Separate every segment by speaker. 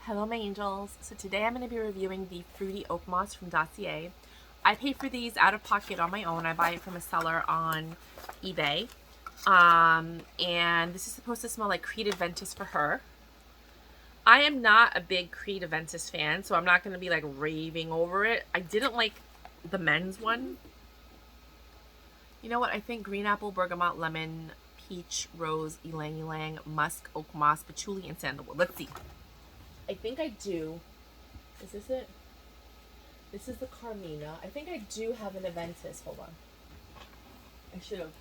Speaker 1: Hello my angels. So today I'm going to be reviewing the Fruity Oakmoss from Dossier. I pay for these out of pocket on my own. I buy it from a seller on eBay. And this is supposed to smell like Creed Aventus for her. I am not a big Creed Aventus fan, so I'm not going to be like raving over it. I didn't like the men's one. You know what? I think green apple, bergamot, lemon, peach, rose, ylang ylang, musk, oak moss, patchouli, and sandalwood. Let's see. I think I do. Is this it? This is the Carmina. I think I do have an Aventus. Hold on. I should have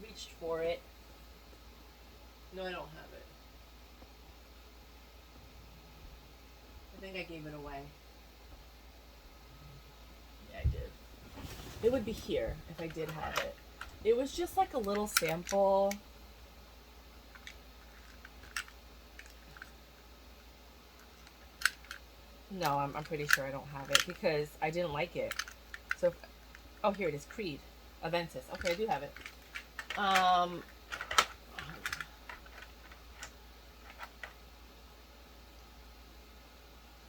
Speaker 1: reached for it. No, I don't have it. I think I gave it away. Yeah, I did. It would be here if I did have it. It was just like a little sample. No, I'm pretty sure I don't have it because I didn't like it. So, oh, here it is. Creed Aventus. Okay, I do have it.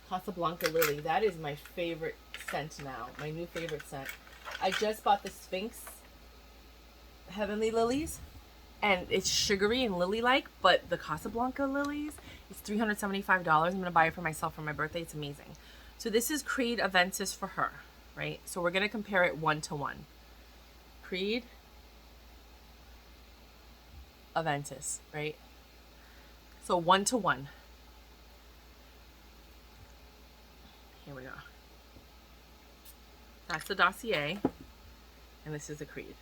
Speaker 1: Casablanca Lily. That is my favorite scent now. My new favorite scent. I just bought the Sphinx Heavenly Lilies, and it's sugary and lily-like, but the Casablanca Lilies, it's $375. I'm going to buy it for myself for my birthday. It's amazing. So this is Creed Aventus for her, right? So we're going to compare it 1-to-1. Creed Aventus, right? So 1-to-1. Here we go. That's the Dossier, and this is the Creed.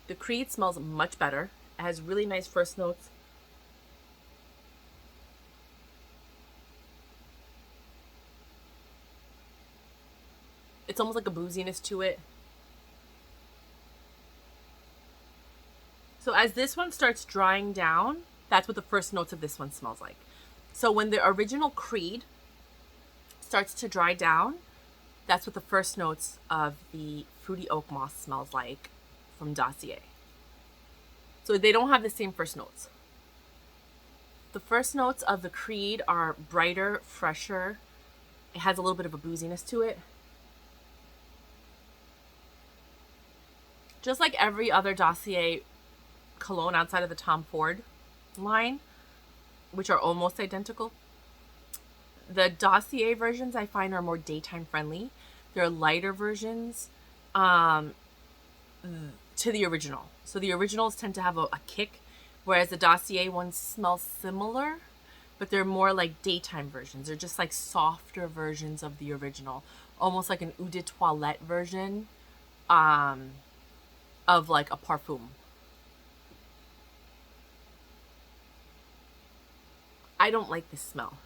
Speaker 1: The Creed smells much better. It has really nice first notes. It's almost like a booziness to it. So as this one starts drying down, that's what the first notes of this one smells like. So when the original Creed starts to dry down, that's what the first notes of the Fruity Oakmoss smells like from Dossier. So they don't have the same first notes. The first notes of the Creed are brighter, fresher. It has a little bit of a booziness to it. Just like every other Dossier cologne outside of the Tom Ford line, which are almost identical. The Dossier versions I find are more daytime friendly. They're lighter versions to the original. So the originals tend to have a kick, whereas the Dossier ones smell similar, but they're more like daytime versions. They're just like softer versions of the original, almost like an eau de toilette version of like a parfum. I don't like this smell.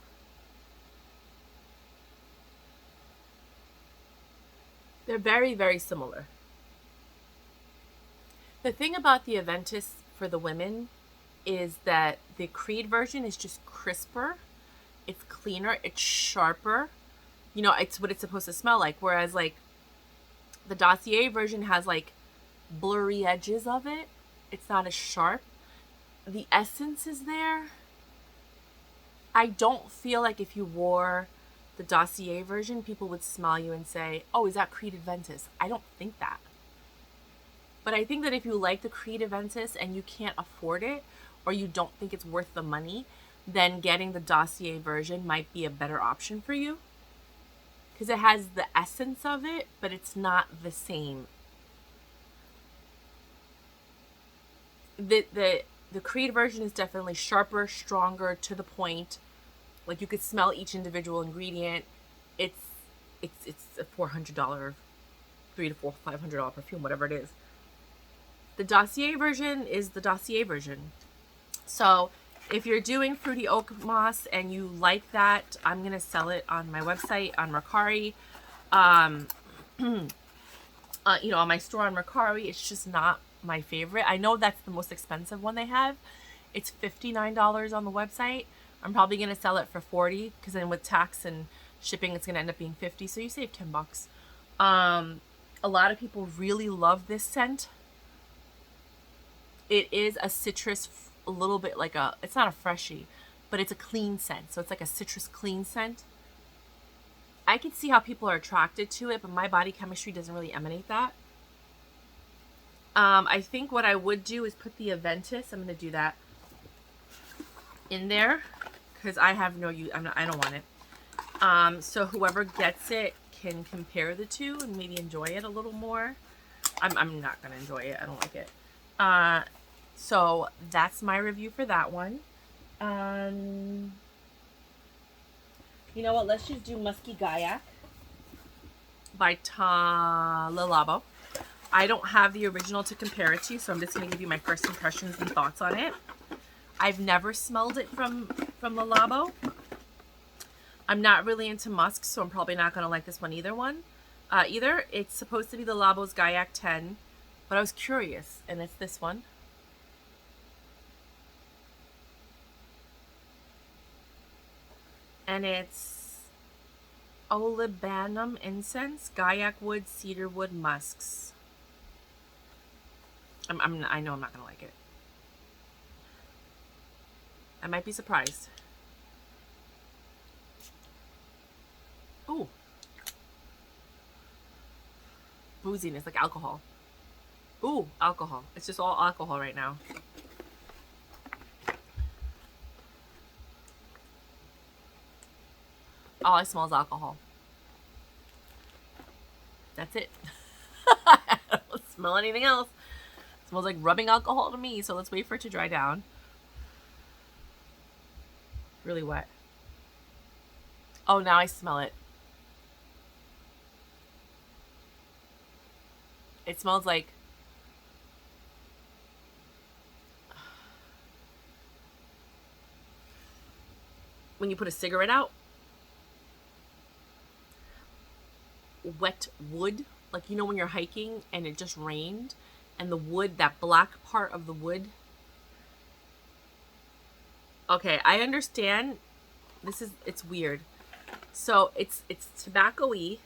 Speaker 1: They're very, very similar. The thing about the Aventus for the women is that the Creed version is just crisper. It's cleaner. It's sharper. You know, it's what it's supposed to smell like. Whereas, like, the Dossier version has, like, blurry edges of it. It's not as sharp. The essence is there. I don't feel like if you wore the Dossier version, people would smell you and say, oh, is that Creed Aventus? I don't think that. But I think that if you like the Creed Aventus and you can't afford it, or you don't think it's worth the money, then getting the Dossier version might be a better option for you. Because it has the essence of it, but it's not the same. The Creed version is definitely sharper, stronger, to the point. Like, you could smell each individual ingredient. It's a $400, $300 to $500 perfume, whatever it is. The Dossier version is the Dossier version. So if you're doing Fruity Oakmoss and you like that, I'm going to sell it on my website, on Mercari. You know, on my store on Mercari. It's just not my favorite. I know that's the most expensive one they have. It's $59 on the website. I'm probably going to sell it for $40 because then with tax and shipping, it's going to end up being $50. So you save $10. A lot of people really love this scent. It is a citrus, a little bit like a, it's not a freshie, but it's a clean scent. So it's like a citrus clean scent. I can see how people are attracted to it, but my body chemistry doesn't really emanate that. I think what I would do is put the Aventus. I'm going to do that in there because I have no use. I don't want it. So whoever gets it can compare the two and maybe enjoy it a little more. I'm not going to enjoy it. I don't like it. So that's my review for that one. You know what? Let's just do Musky Gaiac by Labo. I don't have the original to compare it to, so I'm just going to give you my first impressions and thoughts on it. I've never smelled it from Labo. I'm not really into musk, so I'm probably not going to like this one either. It's supposed to be the Labo's Gaiac 10, but I was curious, and it's this one. And it's olibanum incense, Gaiac wood, cedar wood, musks. I know I'm not gonna like it. I might be surprised. Ooh, booziness, like alcohol. Ooh, alcohol. It's just all alcohol right now. All I smell is alcohol. That's it. I don't smell anything else. It smells like rubbing alcohol to me, so let's wait for it to dry down. Really wet. Oh, now I smell it. It smells like when you put a cigarette out. Wet wood, like, you know, when you're hiking and it just rained and the wood, that black part of the wood. Okay, I understand. It's weird. So it's tobacco-y,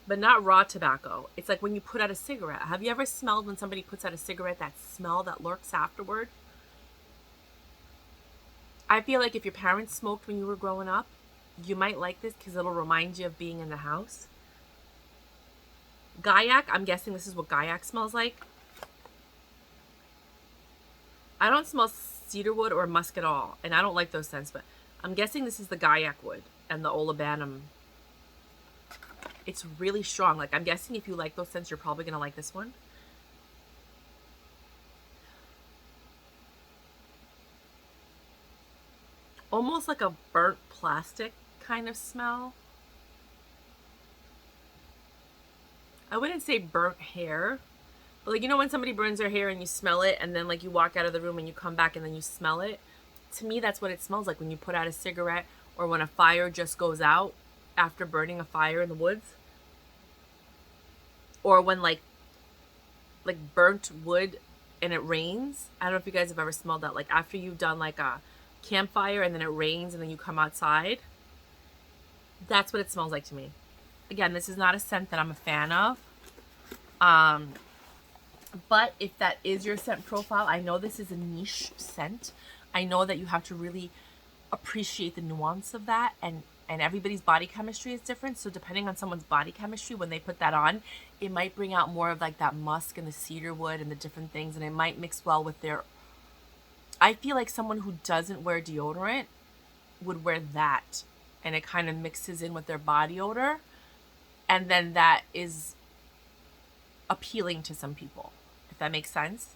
Speaker 1: but not raw tobacco. It's like when you put out a cigarette. Have you ever smelled when somebody puts out a cigarette, that smell that lurks afterward? I feel like if your parents smoked when you were growing up, you might like this because it'll remind you of being in the house. Gaiac, I'm guessing this is what Gaiac smells like. I don't smell cedarwood or musk at all, and I don't like those scents, but I'm guessing this is the Gaiac wood and the olibanum. It's really strong. Like, I'm guessing if you like those scents, you're probably going to like this one. Almost like a burnt plastic kind of smell. I wouldn't say burnt hair, but like, you know when somebody burns their hair and you smell it and then like you walk out of the room and you come back and then you smell it? To me, that's what it smells like when you put out a cigarette or when a fire just goes out after burning a fire in the woods. Or when like burnt wood and it rains. I don't know if you guys have ever smelled that. Like after you've done like a campfire and then it rains and then you come outside. That's what it smells like to me. Again, this is not a scent that I'm a fan of. But if that is your scent profile, I know this is a niche scent. I know that you have to really appreciate the nuance of that, and everybody's body chemistry is different. So depending on someone's body chemistry, when they put that on, it might bring out more of like that musk and the cedar wood and the different things, and it might mix well with their... I feel like someone who doesn't wear deodorant would wear that, and it kind of mixes in with their body odor, and then that is appealing to some people, if that makes sense.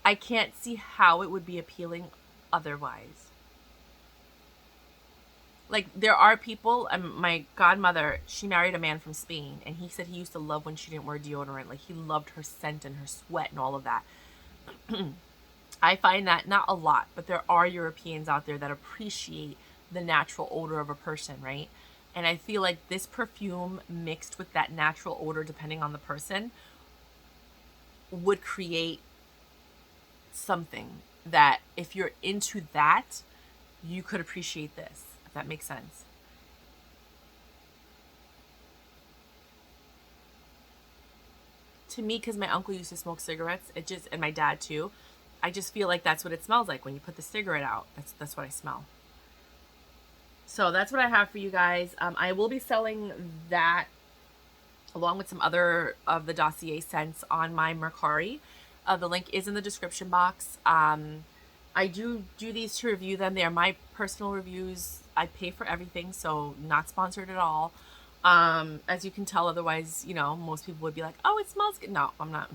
Speaker 1: I can't see how it would be appealing otherwise. Like, there are people, my godmother, she married a man from Spain, and he said he used to love when she didn't wear deodorant. Like, he loved her scent and her sweat and all of that. I find that not a lot, but there are Europeans out there that appreciate the natural odor of a person, right? And I feel like this perfume mixed with that natural odor, depending on the person, would create something that if you're into that, you could appreciate this, if that makes sense. to me, because my uncle used to smoke cigarettes, it just, and my dad too, I just feel like that's what it smells like when you put the cigarette out. That's what I smell. So that's what I have for you guys. I will be selling that along with some other of the Dossier scents on my Mercari. The link is in the description box. I do these to review them. They are my personal reviews. I pay for everything, so not sponsored at all. As you can tell, otherwise, you know, most people would be like, oh, it smells good. No, I'm not.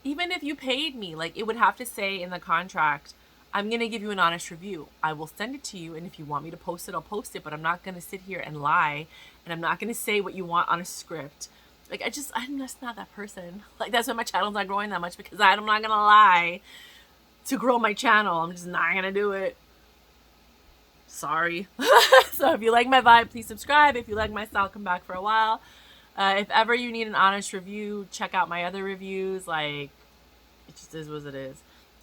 Speaker 1: Even if you paid me, like, it would have to say in the contract, I'm going to give you an honest review. I will send it to you, and if you want me to post it, I'll post it, but I'm not going to sit here and lie, and I'm not going to say what you want on a script. Like, I'm just not that person. Like, that's why my channel's not growing that much, because I'm not going to lie to grow my channel. I'm just not going to do it. Sorry. So if you like my vibe, please subscribe. If you like my style, come back for a while. If ever you need an honest review, check out my other reviews. Like, it just is what it is.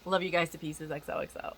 Speaker 1: Love you guys to pieces. XOXO.